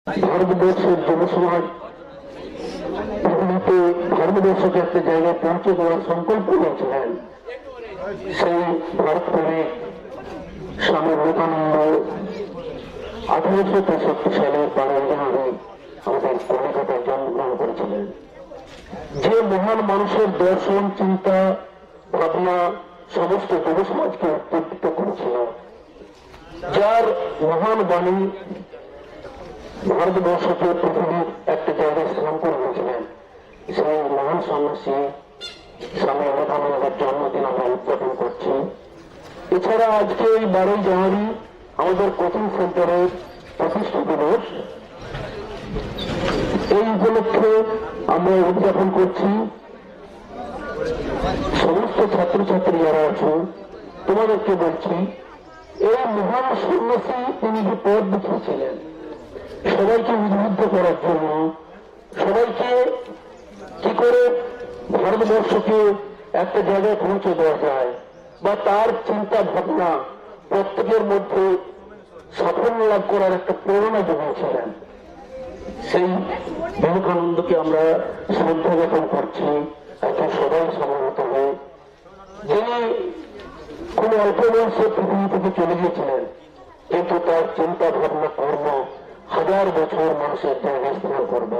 ভারতবর্ষের জনসমাজ পৃথিবীতে ভারতবর্ষকে একটা জায়গায় পৌঁছে দেওয়ার সংকল্প নিয়েছিলেন। সেই ভারতপুরে স্বামী বিবেকানন্দ 1863 সালের 12 জানুয়ারি আমাদের কলিকাতায় জন্মগ্রহণ করেছিলেন। যে মহান মানুষের দর্শন, চিন্তা, ভাবনা সমস্ত যুব সমাজকে উদ্দীপিত করেছিল, যার মহান বাণী ভারতবর্ষকে পৃথিবীর একটা জায়গায় স্থান করে দিয়েছিলেন, সেই মহান সন্ন্যাসী স্বামী বিবেকানন্দের জন্মদিন আমরা উদযাপন করছি। এছাড়া আজকে এই 12 জানুয়ারি আমাদের কোচিং সেন্টারের প্রতিষ্ঠা দিবস। এই উপলক্ষে আমরা উদযাপন করছি। সমস্ত ছাত্রছাত্রী যারা আছো তোমাদেরকে বলছি, এই মহান সন্ন্যাসী তিনি যে পথ দেখিয়েছিলেন সবাইকে উদ্বুদ্ধ করার জন্য, সবাইকে কি করে ভারতবর্ষকে একটা জায়গায় পৌঁছে দেওয়া যায় বা তার চিন্তা ভাবনা প্রত্যেকের মধ্যে সাফল্য লাভ করার একটা প্রেরণা জুগিয়েছিলেন। সেই বিবেকানন্দকে আমরা শ্রদ্ধা জ্ঞাপন করছি। এখন সবাই সমবেত হয়ে, যিনি কোন অল্প বয়সে পৃথিবী থেকে চলে গিয়েছিলেন, কিন্তু তার চিন্তা ভাবনা কর্ম হাজার বছর মানুষের জায়গায় স্থান করবে।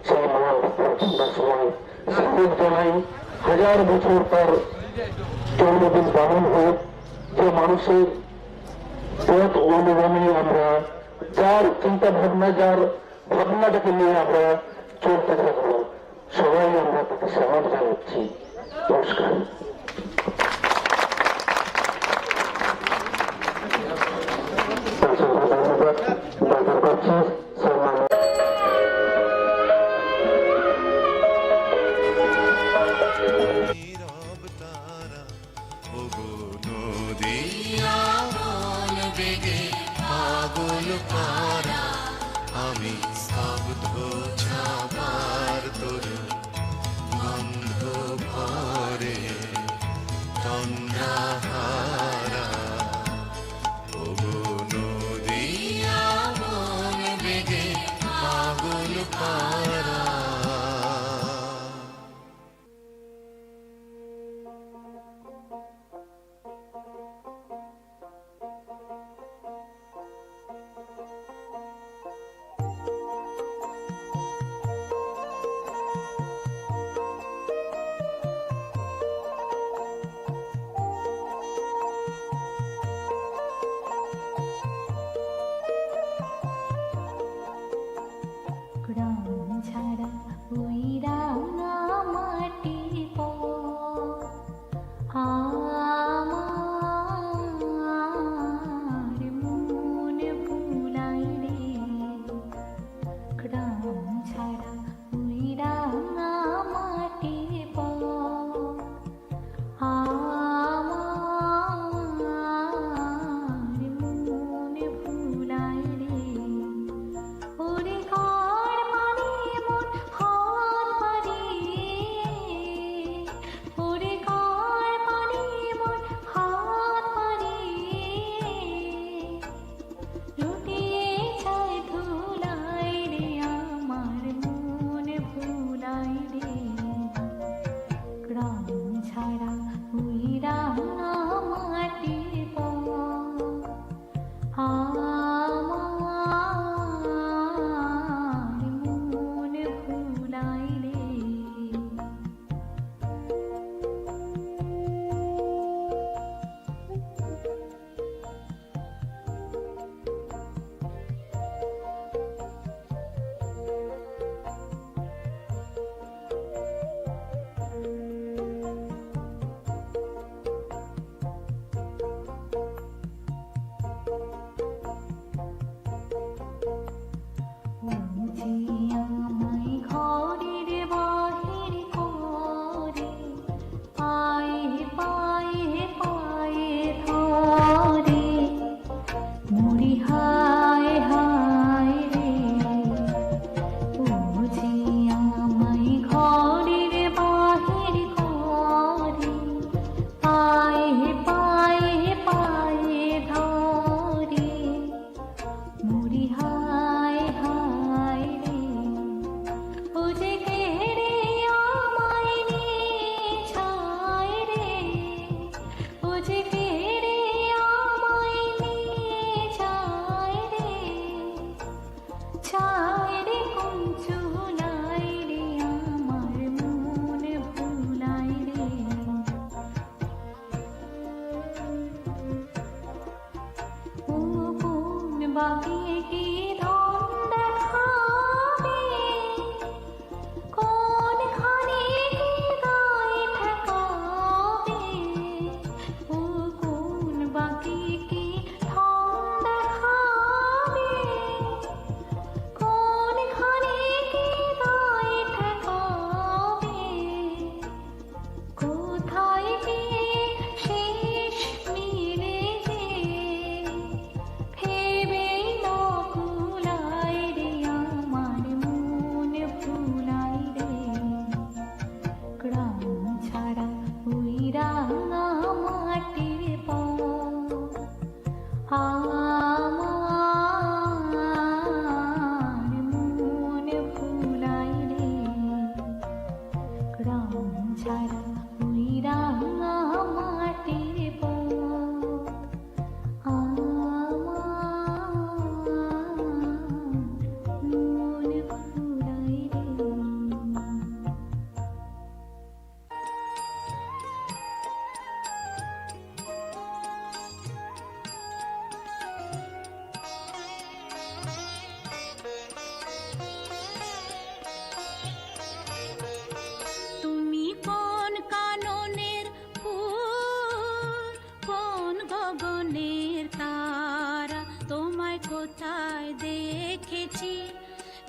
সেই মহান বিপ্লবের সময় স্বাগত জানাই। হাজার বছর তার জন্মদিন পালন হোক। যে মানুষের পথ অনুগামী আমরা, যার চিন্তা ভাবনা, যার ভাবনাটাকে নিয়ে আমরা চলতে থাকবো, সবাই আমরা তাকে স্বাগত জানাচ্ছি। নমস্কার। ধন্যবাদ দরকার করছি। আমি স্তব্ধ ছাপার তরু গন্ধ ভরে তন্দ্রাহারা ওগো নদিয়া মন বেগে পাগল পারা।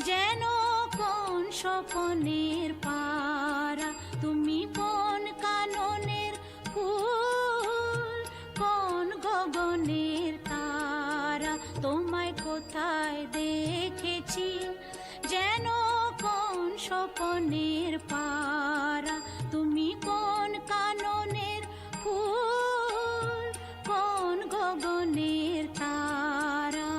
যেন কোন স্বপনের পারা, তুমি কোন কাননের ফুল, কোন গগনের তারা, তোমায় কোথায় দেখেছি। যেন কোন স্বপনের পারা, তুমি কোন কাননের ফুল, কোন গগনের তারা।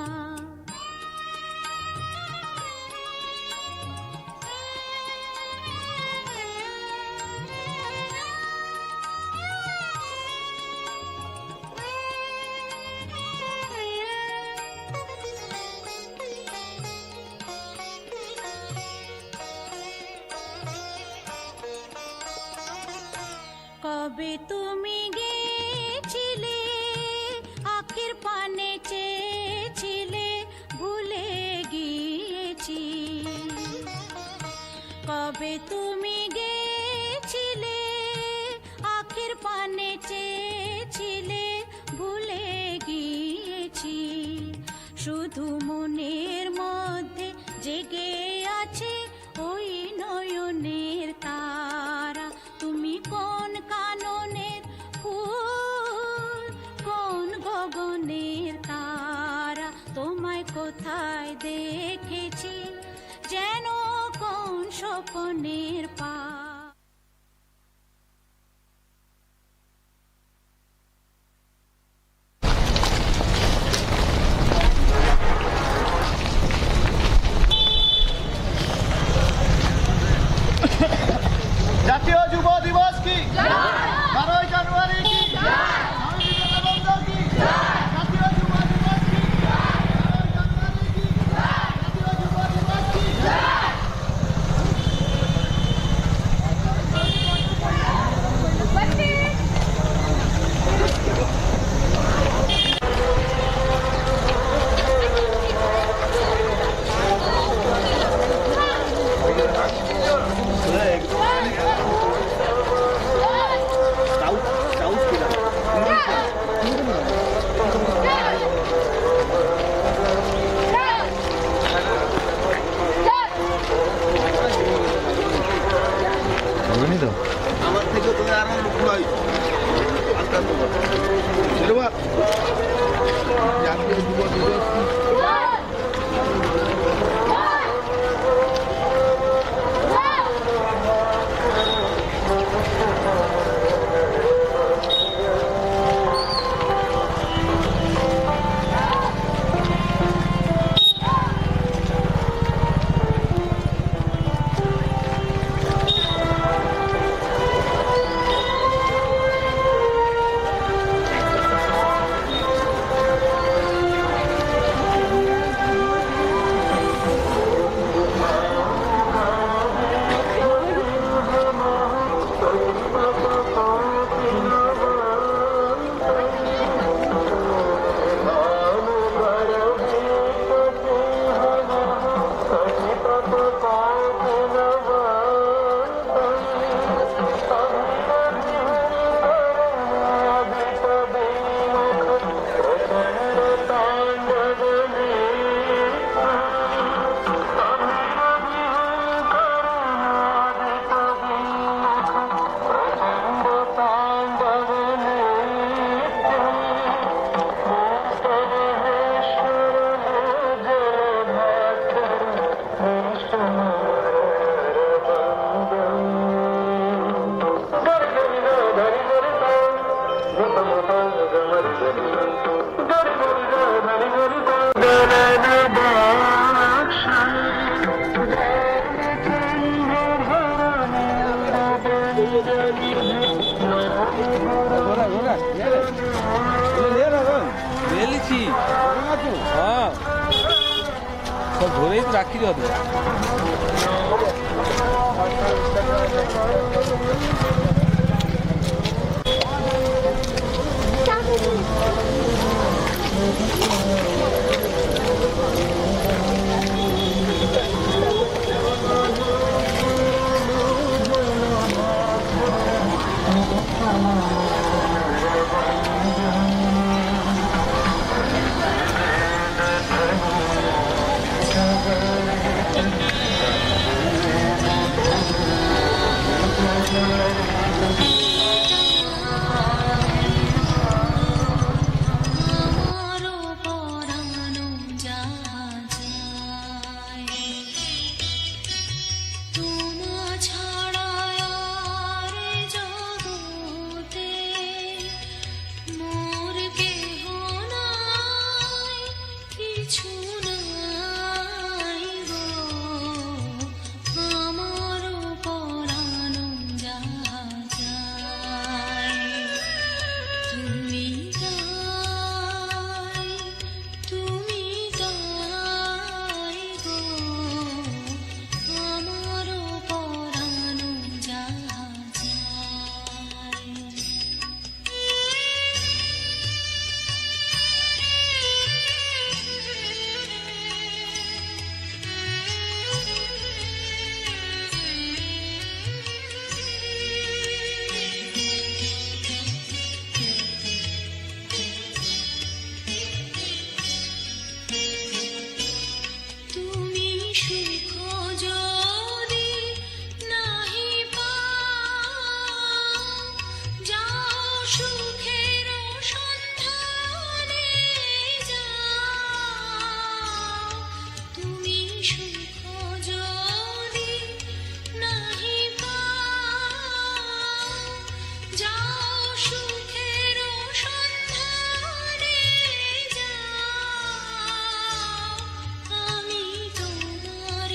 কবে তুমি গেছিলে, আখের পানে চেয়েছিলে, ভুলে গিয়েছি। কবে তুমি গেছিলে, আখের পানে চেয়েছিলে, ভুলে গিয়েছি। শুধু মনের মধ্যে জেগে আছে ওই নয়নের তারা, তুমি কোন কাননের ফুল, কোন গগনের তারা, তোমায় কোথায় দেখেছি। যেন কোন স্বপনের পা। জাতীয় যুব দিবস কি? 12ই জানুয়ারি কি? সংবিধান বন্ধ কি? জাতীয় যুব দিবস কি? 12ই জানুয়ারি কি? জাতীয় যুব দিবস কি? আমার থেকে তো আর লোক নয়। জাতীয় যুব দিবস কি? সব ধরেই তো রাখি যত সুখ যদি নাহি পাও, যাও সুখের সন্ধানে যাও। তুমি সুখ যদি নাহি পাও, যাও সুখের সন্ধানে যাও। আমি তোমার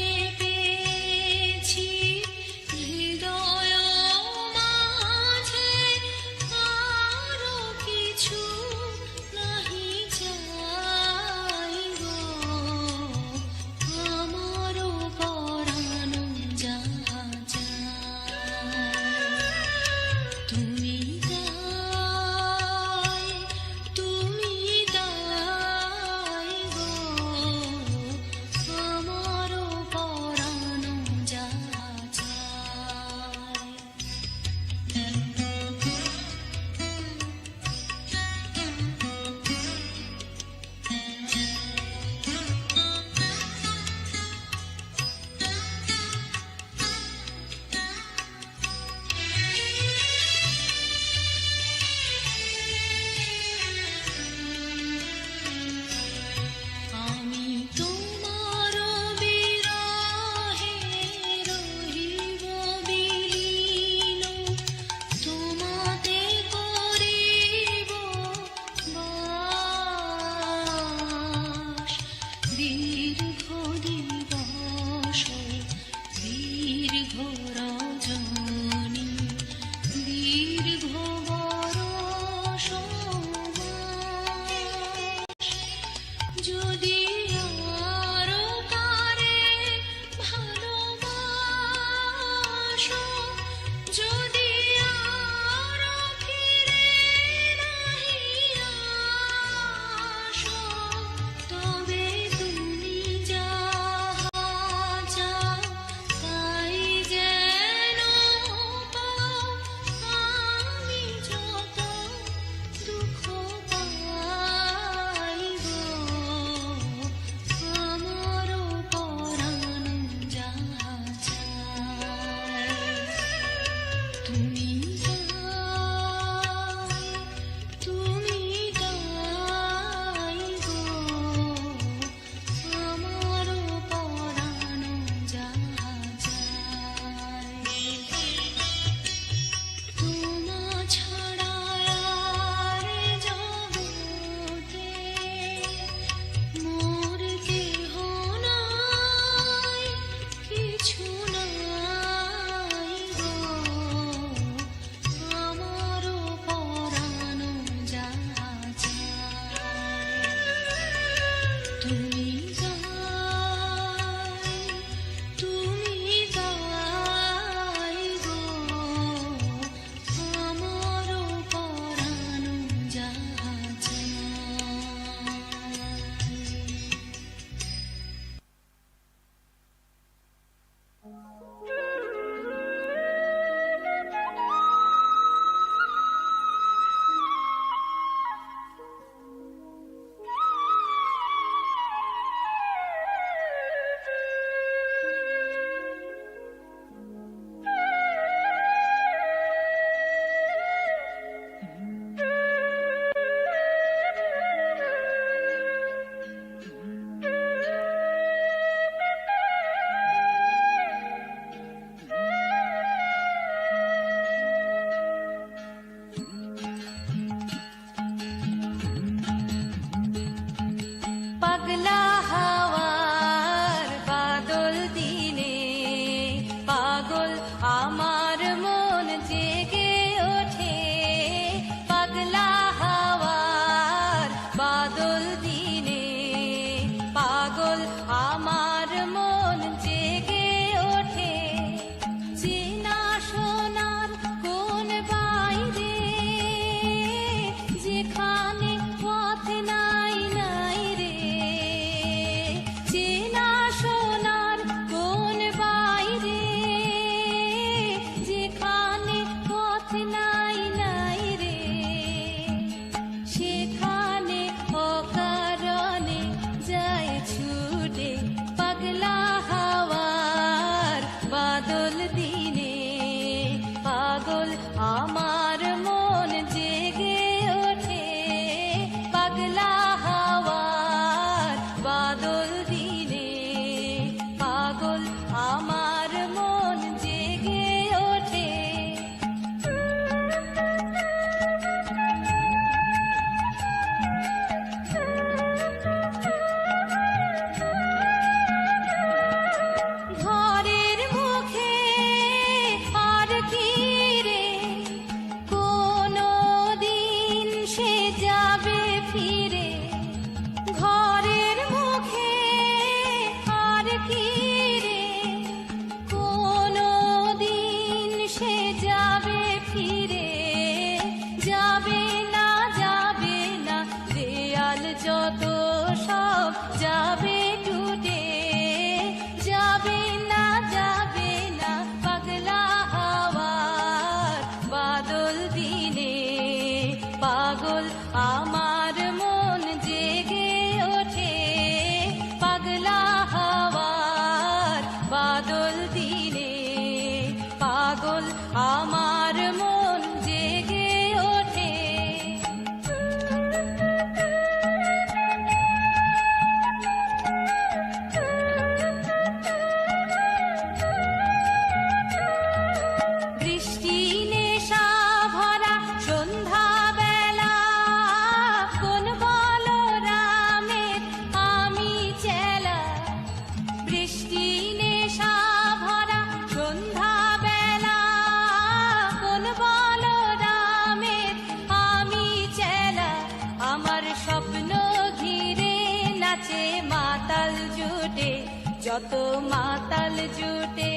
যত মাতাল জুটে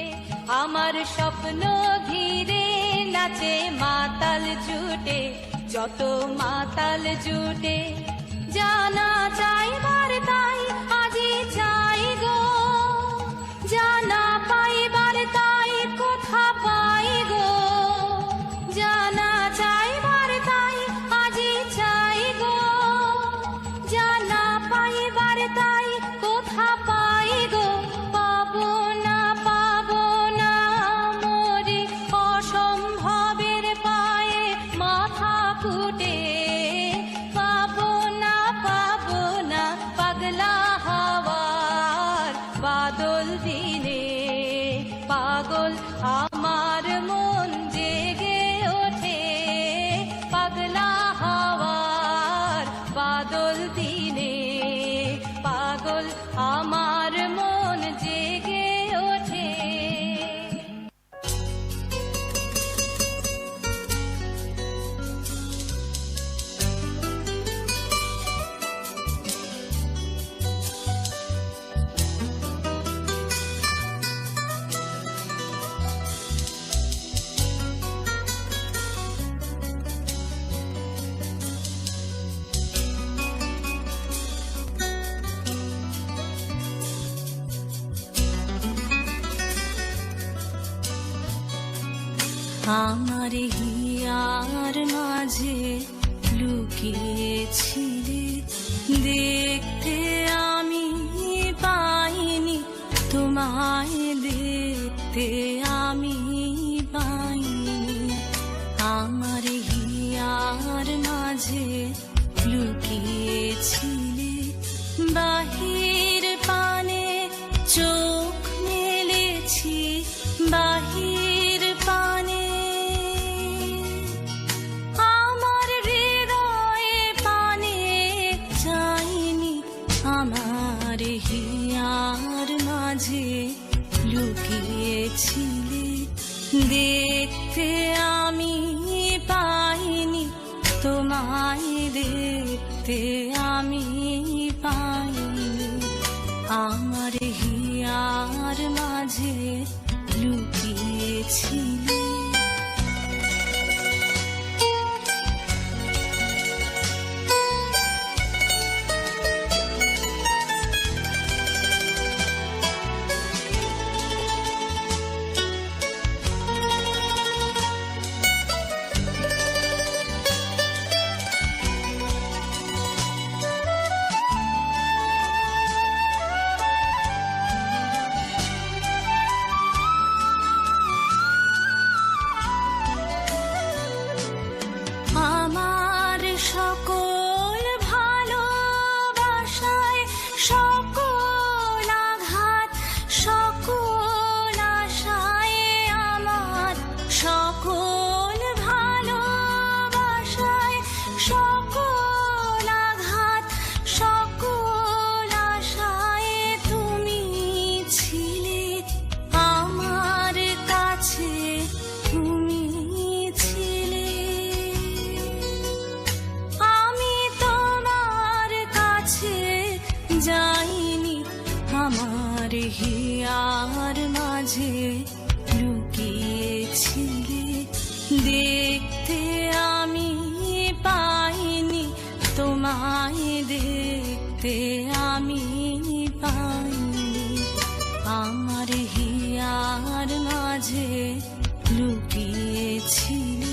আমার স্বপ্ন ঘিরে নাচে মাতাল জুটে যত মাতাল জুটে জানা চাইবার তাই আজি চাই গো জানা পাইবার তাই কোথা পাই গো জানা চাইবার তাই আজি চাই গো জানা পাইবার তাই কোথা পাই গো পাবো না মরি অসম্ভবের পায়ে মাথা কুটে পাবো না পাগলা হাওয়ার বাদল দিনে পাগল আমার মন জেগে ওঠে পাগলা হাওয়ার বাদল দিনে পাগল আমার মন জেগে ওঠে। আমার হিয়ার মাঝে লুকিয়েছিলে দেখতে আমি পাইনি তোমায় দেখতে আমি পাইনি আমার হিয়ার মাঝে লুকিয়েছিলে বাহির পানে চোখ মেলেছি বাহির পানে আমার হৃদয়ে পানে চাইনি আমার হিয়ার মাঝে লুকিয়েছিলে দেখতে আমি পাইনি তোমায় দেখতে আমি পাইনি আমার হিয়ার মাঝে লুকিয়েছিলে। আমার সকল ভালোবাসায় সকল আঘাত সকল আশায় আমার সকল ভালোবাসায় সকল আঘাত সকল আশায় তুমি ছিলে আমার কাছে তুমি ছিলে আমি তোমার কাছে যাইনি আমার হিয়ার মাঝে লুকিয়েছিলে দেখতে আমি পাইনি তোমায় দেখতে আমি পাইনি আমার হিয়ার মাঝে লুকিয়েছিলে।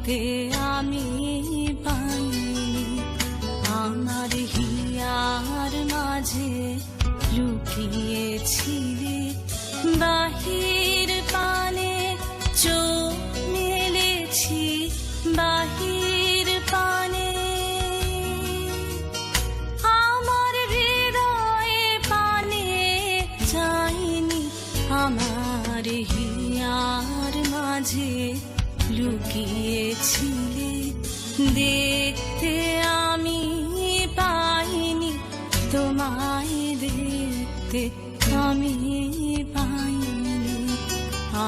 দেখতে আমি পাইনি, আমার হিয়ার মাঝে লুকিয়েছিলে বাহির পানে, চোখ মেলেছি বাহির পানে, আমার হৃদয়ে পানে যায়নি, আমার হিয়ার মাঝে লুকিয়েছিলে দেখতে আমি পাইনি, তোমায় দেখতে আমি পাইনি,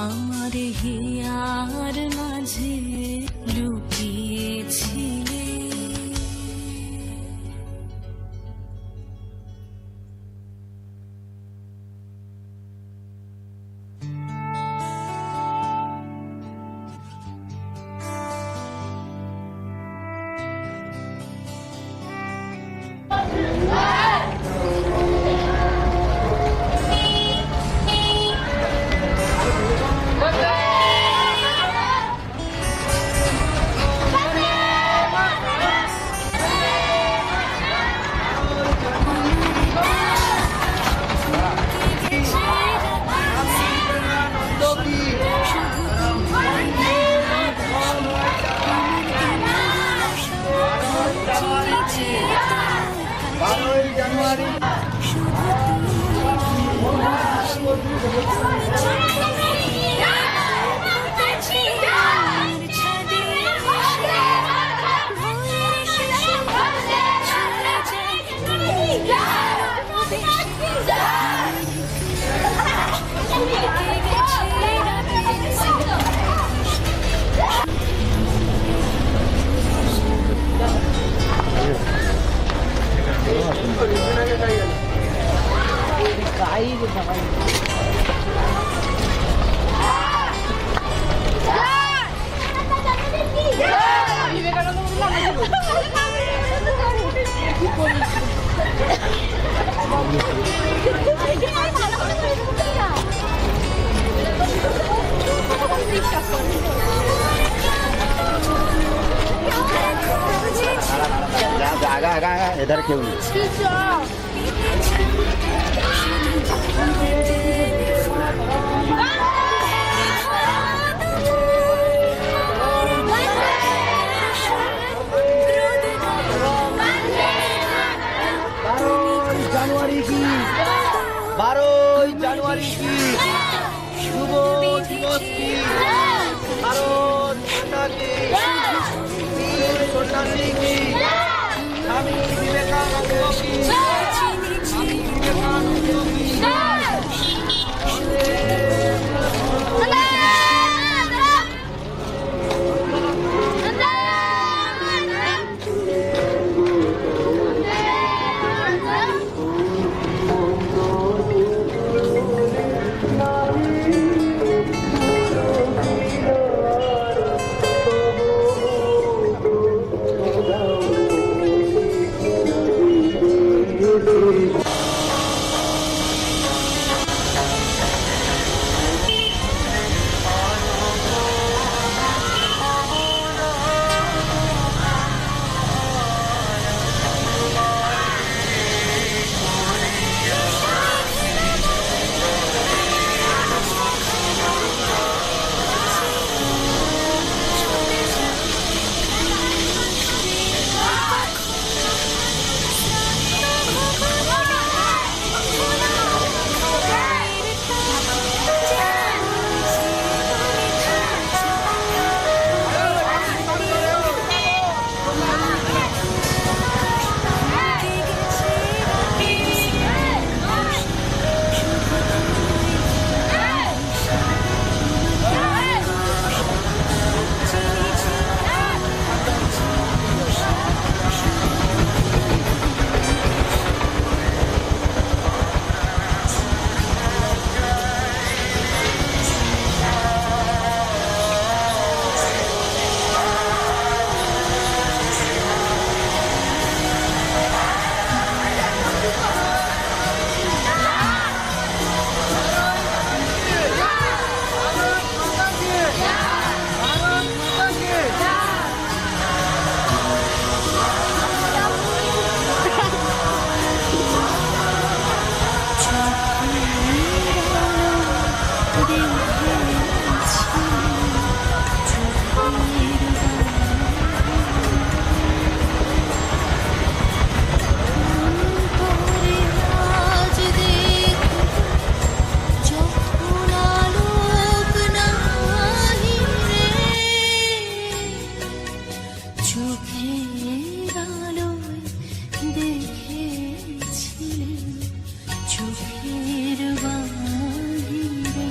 আমার হিয়ার মাঝে লুকিয়েছিলে। इधर क्यों नहीं? জানুয়ারি কি 12ই জানুয়ারি কি শুভ দিবস কি, কারণ ওটাকে সন্ন্যাসী কি, স্বামী বিবেকানন্দ কি, স্বামী বিবেকানন্দ কি, চোখের আলোয় দেখেছিলেন চোখের বাহিরে।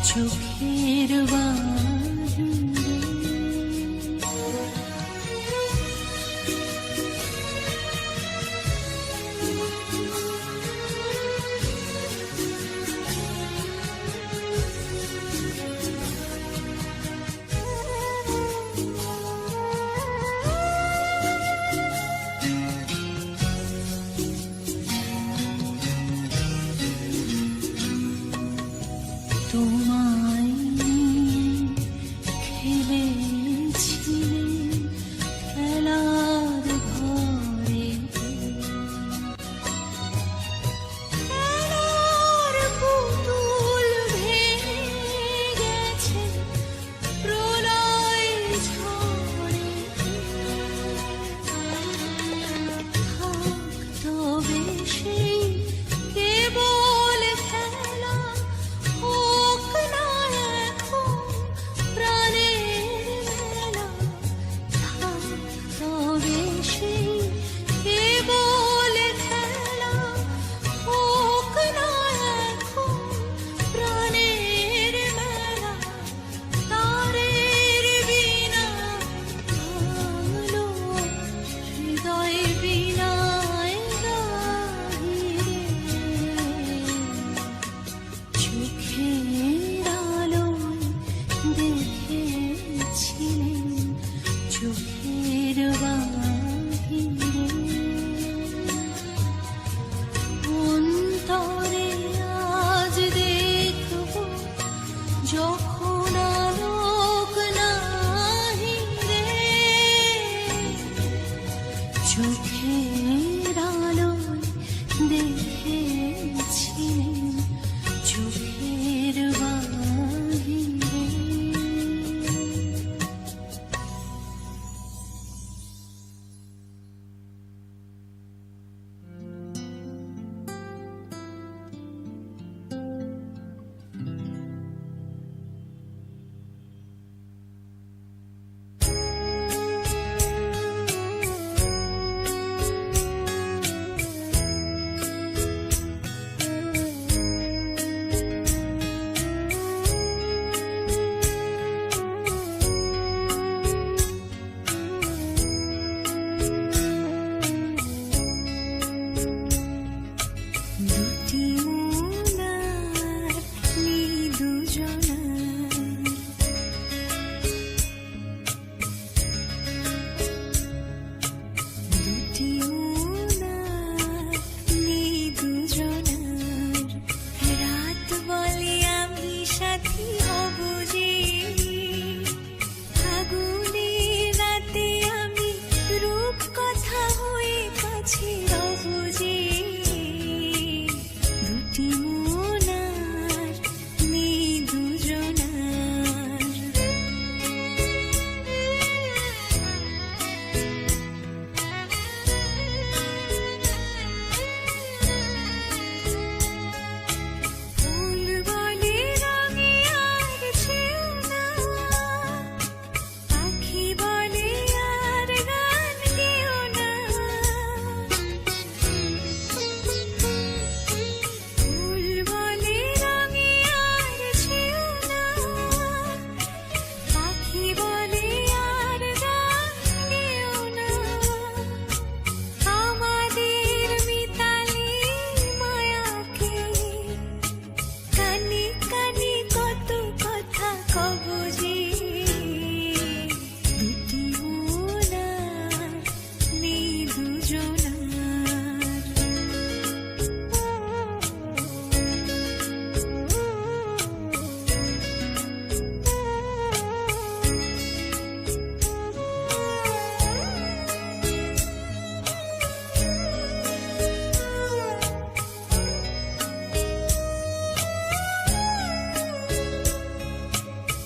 চোখের বাহিরে। তোমায় নিয়ে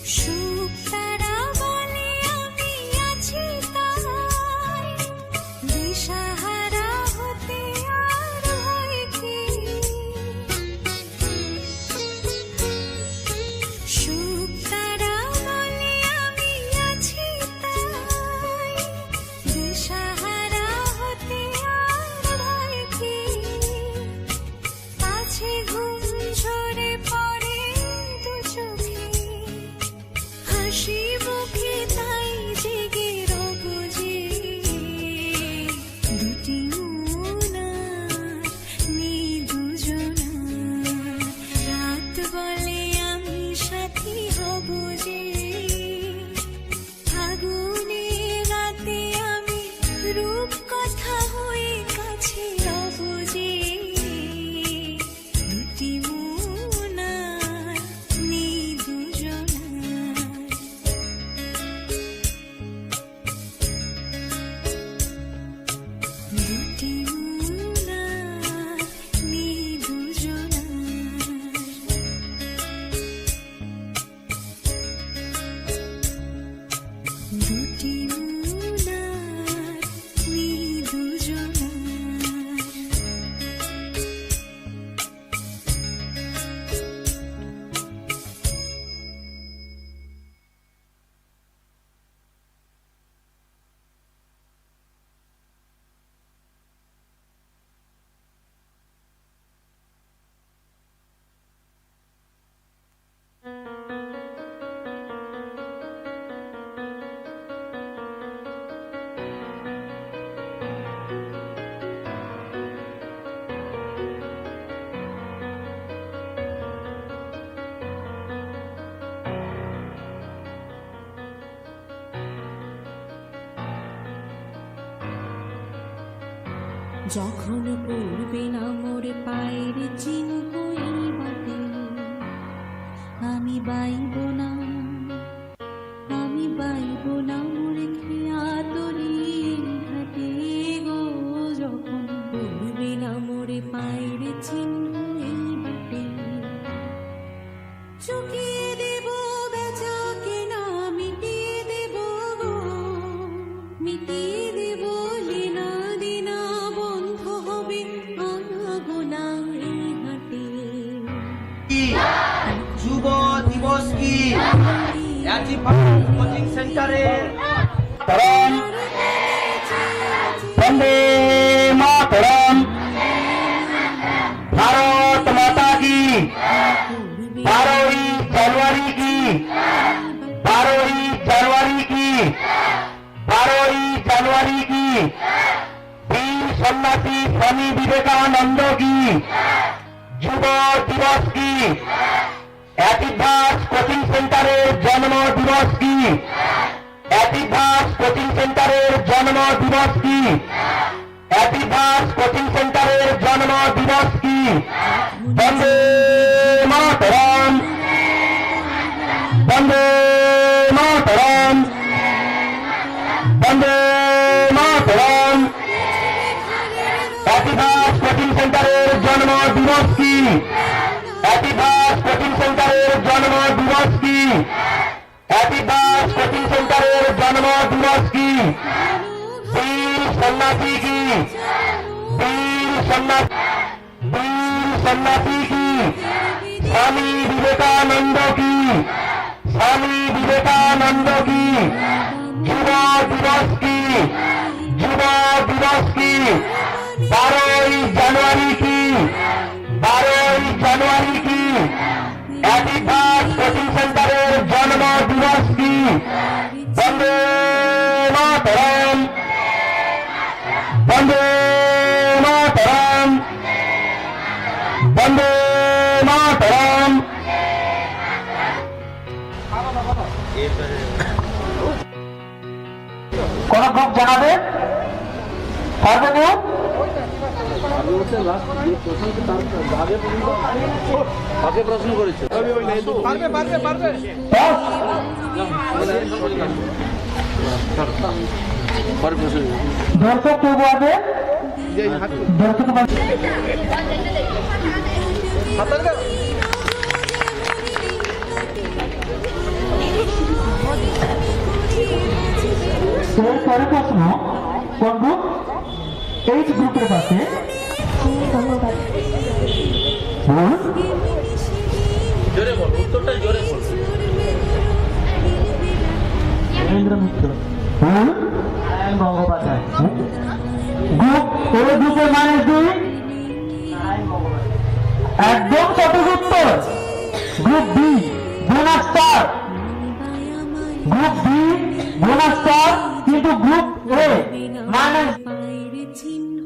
সুখ তারা বলে আমি আছি তাই, দিশাহারা হতে আর হয় কি। সুখ তারা বলে আমি আছি তাই, দিশাহারা হতে আর হয় কি। আছে ঘুম ঝরে পড়ে দু চোখে, হাসি মুখে তাই জেগে রব যে। দুটি মন আর নেই দুজনার, রাত বলে আমি সাথী হব যে। ফাগুনে রাতে আমি রূপ কথা হয়ে কাছে রব যে। দুটি মন আর নেই দুজনার। দুটি মন আর নেই দুজনার। দুটি মন আর নেই দুজনার। যখন পড়বে না মোর পায়ের চিহ্ন এই বাটে, আমি বাইব না, আমি বাইব না মোর খেয়া তরি ঘাটে গো। যখন পড়বে না মোর পায়ের চিহ্ন এই বাটে, চুকিয়ে দেব বেচা কেনা, মিটিয়ে দেব গো, মিটিয়ে দেব লেনা দেনা, বন্ধ হবে আনাগোনা এই ঘাটে। যুব দিবস কি কোচিং সেন্টারে তরম বন্দে মাতরম, ভারত মাতা কি, 12ই জানুয়ারি কি, 12ই জানুয়ারি কি, 12ই জানুয়ারি কি, বীর সন্ন্যাসী স্বামী বিবেকানন্দ কি, যুব দিবস কি, অ্যাটিভাস কোচিং সেন্টারের জন্ম দিবস কি, অ্যাটিভাস কোচিং সেন্টারের জন্ম দিবস কি, অ্যাটিভাস কোচিং সেন্টারের জন্ম দিবস কি। বন্দে মাতরম, বন্দে মাতরম, বন্দে মাতরম। অ্যাটিভাস কোচিং সেন্টারের জন্ম দিবস কি, অ্যাটিভাস কোচিং সেন্টারের জন্ম দিবস কি, অ্যাটিভাস কোচিং সেন্টারের জন্ম দিবস কি। বীর সন্ন্যাসী কি, বীর সন্ন্যাসী, বীর সন্ন্যাসী কি, স্বামী বিবেকানন্দ কি, স্বামী বিবেকানন্দ কি। যুব দিবস কি, যুব দিবস কি, 12ই জানুয়ারি কি, 12ই জানুয়ারি কি, অ্যাটিভাস কোচিং সেন্টারের জন্ম দিবস কি। বন্দে মাতরম, বন্দে মাতরম, বন্দে মাতরম। কোন গ্রুপ জানাবে? সর্বনিয়ম আগে প্রশ্ন করেছে। পারবে পারবে পারবে। দর্শক কেউ বলবে? দর্শক এর পরের প্রশ্ন, কোন গ্রুপ? এইচ গ্রুপের পাশে বলুন। জোরে বল, উত্তরটা জোরে বল। রবীন্দ্র মিত্র। বলুন। নারায়ণ গঙ্গোপাধ্যায়। গ্রুপ এ গ্রুপের মানে 2। নারায়ণ গঙ্গোপাধ্যায়। একদম সঠিক উত্তর। Group B bonus star, group B bonus star, কিন্তু গ্রুপ এ মানে পায়ের চিহ্ন